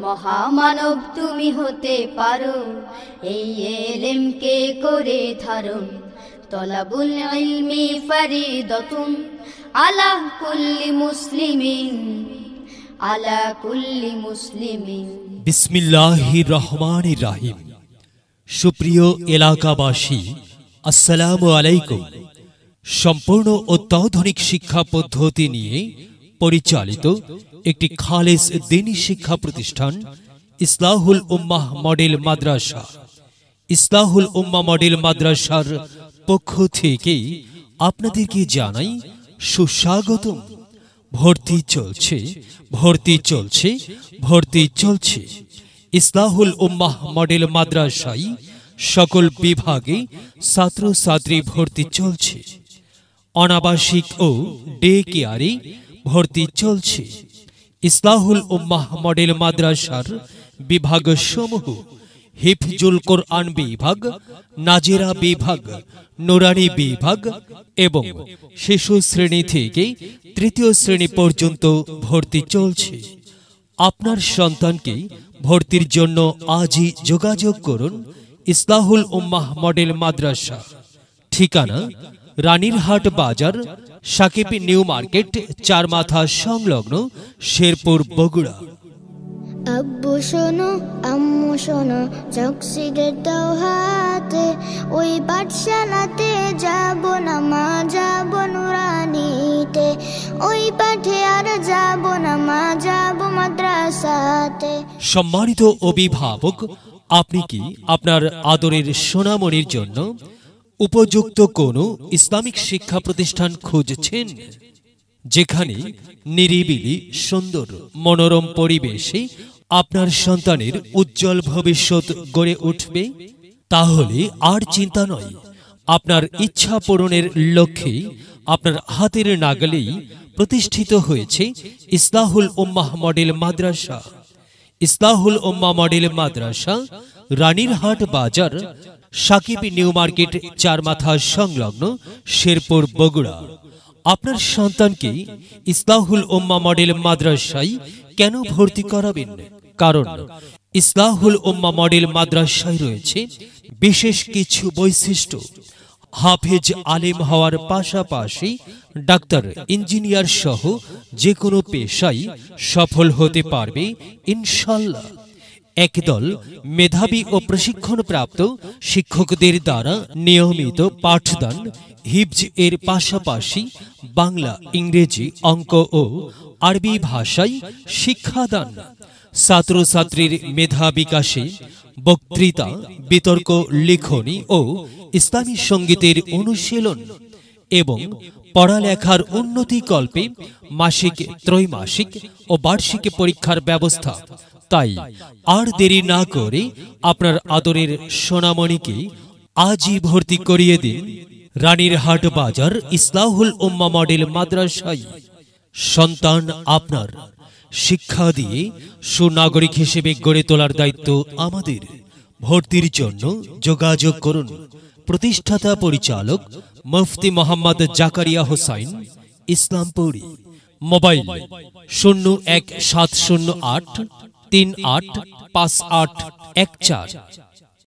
মহামানব তুমি হতে পারো, এই এলেমকে করে ধারণ। তলাবুল ইলমি ফরিদাতুন আলা কুল্লি মুসলিমিন, আলা কুল্লি মুসলিমিন। বিসমিল্লাহির রহমানির রহিম। সুপ্রিয় এলাকাবাসী, আসসালামু আলাইকুম। সম্পূর্ণ অত্যাধুনিক শিক্ষা পদ্ধতি নিয়ে পরিচালিত একটি খালেস দ্বীনী শিক্ষা প্রতিষ্ঠান ইসলাহুল উম্মাহ মডেল মাদ্রাসা। ইসলাহুল উম্মাহ মডেল মাদ্রাসার পক্ষ থেকে আপনাদেরকে জানাই সুস্বাগতম। ভর্তি চলছে, ভর্তি চলছে, ভর্তি চলছে। ইসলাহুল উম্মাহ মডেল মাদ্রাসায় সকল বিভাগে ছাত্রছাত্রী ভর্তি চলছে। অনাবাসিক ও ডে কেয়ারে ভর্তি চলছে। ইসলাহুল উম্মাহ মডেল মাদ্রাসার বিভাগসমূহ: হিফজুল কোরআন বিভাগ, নাজেরা বিভাগ, নুরানি বিভাগ এবং শিশু শ্রেণী থেকে তৃতীয় শ্রেণী পর্যন্ত ভর্তি চলছে। আপনার সন্তানকে ভর্তির জন্য আজই যোগাযোগ করুন ইসলাহুল উম্মাহ মডেল মাদ্রাসা। ঠিকানা: রানীরহাট বাজার, সাকিব নিউ মার্কেট, চারমাথা সংলগ্ন, শেরপুর, বগুড়া। আব্বু শোনো, আম্মু শোনো, চকসিদের দাও হাতে, ওই পাঠশালাতে যাব না মা, যাব নুরানিতে, ওই পাঠে আর যাব না মা, যাব মাদ্রাসাতে। সম্মানিত অভিভাবক, আপনি কি আপনার আদরের সোনামণির জন্য উপযুক্ত কোনো ইসলামিক শিক্ষা প্রতিষ্ঠান খুঁজছেন, যেখানে নিরিবিলি, সুন্দর, মনোরম পরিবেশে আপনার সন্তানের উজ্জ্বল ভবিষ্যৎ গড়ে উঠবে? তাহলে আর চিন্তা নয়। আপনার ইচ্ছা পূরণের লক্ষ্যে আপনার হাতের নাগালেই প্রতিষ্ঠিত হয়েছে ইসলাহুল উম্মাহ মডেল মাদ্রাসা। ইসলাহুল উম্মাহ মডেল মাদ্রাসা রানীরহাট বাজার, সাকিব নিউ মার্কেট, চারমাথা সংলগ্ন, শেরপুর, বগুড়া। আপনার সন্তানকে ইসলাহুল উম্মাহ মডেল মাদ্রাসায় কেন ভর্তি করাবেন? কারণ ইসলাহুল উম্মাহ মডেল মাদ্রাসায় রয়েছে বিশেষ কিছু বৈশিষ্ট্য। হাফেজ আলেম হওয়ার পাশাপাশি ডাক্তার, ইঞ্জিনিয়ার সহ যে কোনো পেশায় সফল হতে পারবে ইনশাল্লাহ। একদল মেধাবী ও প্রশিক্ষণপ্রাপ্ত শিক্ষকদের দ্বারা নিয়মিত পাঠদান, হিফজ এর পাশাপাশি বাংলা, ইংরেজি, অঙ্ক ও আরবি ভাষায় শিক্ষাদান। ছাত্রছাত্রীর মেধা বিকাশে বক্তৃতা, বিতর্ক, লিখনী ও ইসলামী সঙ্গীতের অনুশীলন এবং পড়ালেখার উন্নতিকল্পে মাসিক, ত্রৈমাসিক ও বার্ষিক পরীক্ষার ব্যবস্থা। তাই আর দেরি না করে আপনার আদরের সোনামণিকে আজই ভর্তি করিয়ে দিন রানীরহাট বাজার ইসলাহুল উম্মাহ মডেল মাদ্রাসায়। সন্তান আপনার, শিক্ষা দিয়ে সুনাগরিক হিসেবে গড়ে তোলার দায়িত্ব আমাদের। ভর্তির জন্য যোগাযোগ করুন প্রতিষ্ঠাতা পরিচালক মুফতি মোহাম্মদ জাকারিয়া হোসাইন, ইসলামপুরী। মোবাইল 017083858114।